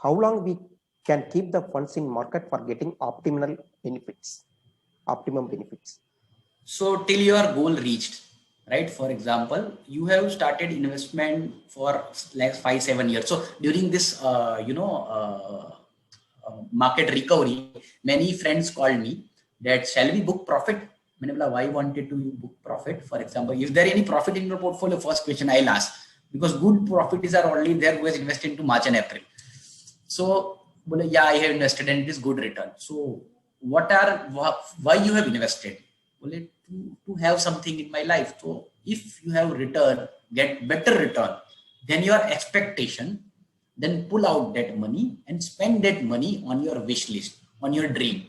how long we can keep the funds in market for getting optimum benefits? So till your goal reached, right? For example, you have started investment for like 5-7 years. So during this, market recovery, many friends called me that shall we book profit? Why wanted to book profit? For example, if there any profit in your portfolio, first question I'll ask, because good profits are only there who has invested into March and April. So, yeah, I have invested and it is good return. So, why you have invested? To have something in my life. So, if you have return, get better return than your expectation, then pull out that money and spend that money on your wish list, on your dream,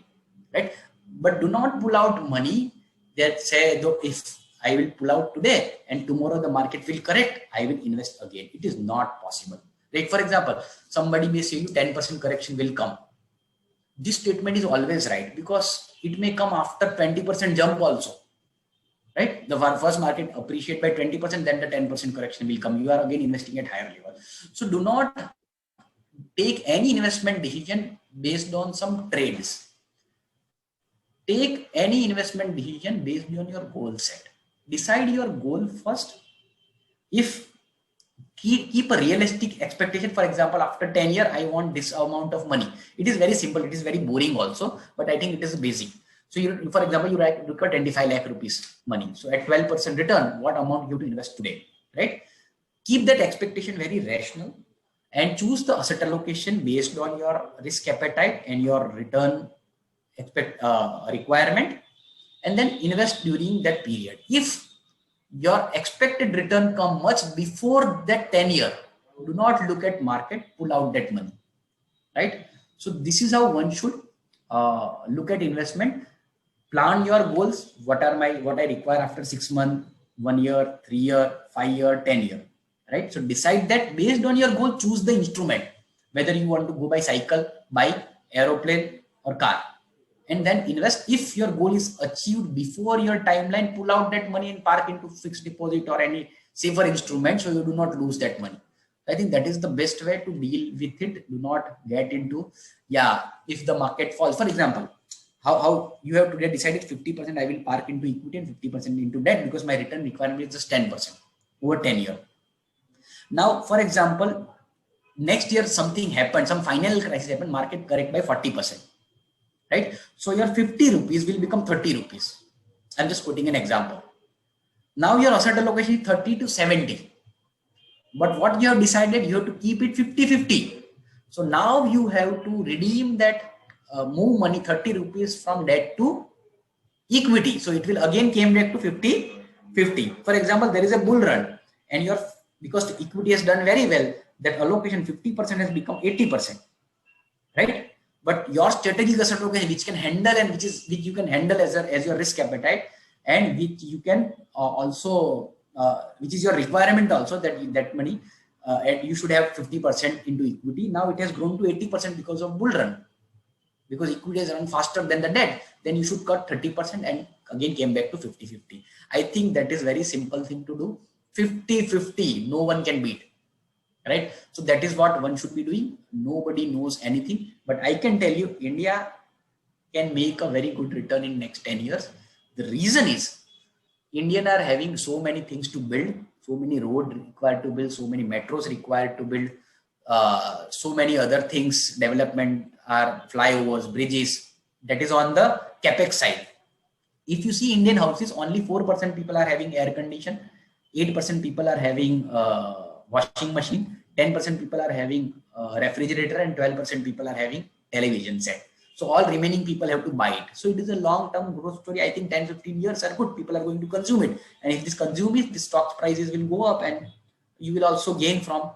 right? But do not pull out money that say, though, if I will pull out today and tomorrow the market will correct, I will invest again. It is not possible. Like for example, somebody may say you 10% correction will come. This statement is always right because it may come after 20% jump also, right? The first market appreciate by 20%, then the 10% correction will come. You are again investing at higher level. So do not take any investment decision based on some trades. Take any investment decision based on your goal set. Decide your goal first. If keep a realistic expectation. For example, after 10 years, I want this amount of money. It is very simple. It is very boring also, but I think it is basic. So you, for example, you require 25 lakh rupees money. So at 12% return, what amount you have to invest today, right? Keep that expectation very rational and choose the asset allocation based on your risk appetite and your return requirement, and then invest during that period. If your expected return come much before that 10 year, do not look at market, pull out that money, right? So this is how one should look at investment. Plan your goals. What I require after 6 months, 1 year, 3 year, 5 year, 10 year, right? So decide that based on your goal, choose the instrument, whether you want to go by cycle, bike, aeroplane or car, and then invest. If your goal is achieved before your timeline, pull out that money and park into fixed deposit or any safer instrument so you do not lose that money. I think that is the best way to deal with it. Do not get into, if the market falls, for example, how you have today decided 50% I will park into equity and 50% into debt because my return requirement is just 10% over 10 years. Now, for example, next year something happened, some final crisis happened, market correct by 40%. Right? So your 50 rupees will become 30 rupees. I'm just putting an example. Now your asset allocation is 30 to 70. But what you have decided, you have to keep it 50-50. So now you have to redeem that, move money 30 rupees from debt to equity. So it will again came back to 50-50. For example, there is a bull run and because the equity has done very well, that allocation 50% has become 80%. Right? But your strategic asset allocation, which can handle and which you can handle as your risk appetite, and which you can also which is your requirement also, that money and you should have 50% into equity. Now it has grown to 80% because of bull run, because equity has run faster than the debt. Then you should cut 30% and again came back to 50-50. I think that is very simple thing to do. 50-50, no one can beat. Right? So that is what one should be doing. Nobody knows anything, but I can tell you India can make a very good return in next 10 years. The reason is Indians are having so many things to build, so many roads required to build, so many metros required to build, so many other things, development are flyovers, bridges. That is on the capex side. If you see Indian houses, only 4% people are having air condition, 8% people are having washing machine, 10% people are having refrigerator, and 12% people are having television set. So all remaining people have to buy it. So it is a long-term growth story. I think 10-15 years are good. People are going to consume it. And if this consume it, the stock prices will go up and you will also gain from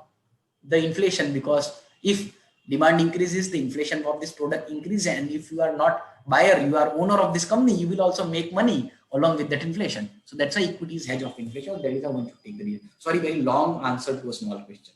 the inflation, because if demand increases, the inflation of this product increases. And if you are not buyer, you are owner of this company, you will also make money along with that inflation. So that's why equity is hedge of inflation. That is how one should take the reason. Sorry, very long answer to a small question.